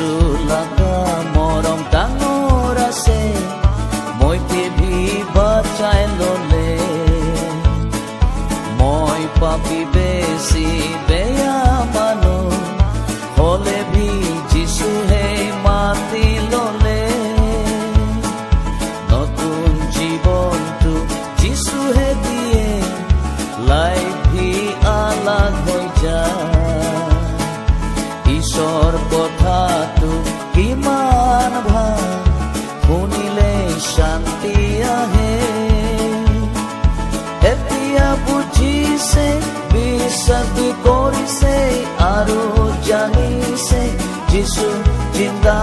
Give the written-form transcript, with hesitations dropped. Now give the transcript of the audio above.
Jesus লাগা মৰম ডাঙৰ আছে মই পৃথিৱী বাচাই ললে মই পাপী বেছি বেয়া মানুহ হলে ভি যিছুহে মাতি ললে নতুন জীৱনটো যিছুহে দিয়ে লাইফ ভি আলাগ হৈ যায় ঈশ্বৰ কথাটো কিমান ভাল শুনিলে শান্তি আহে এতিয়া বুজিছে বিশ্বাস কৰিছে আৰু জানিছে যিছু জিন্দা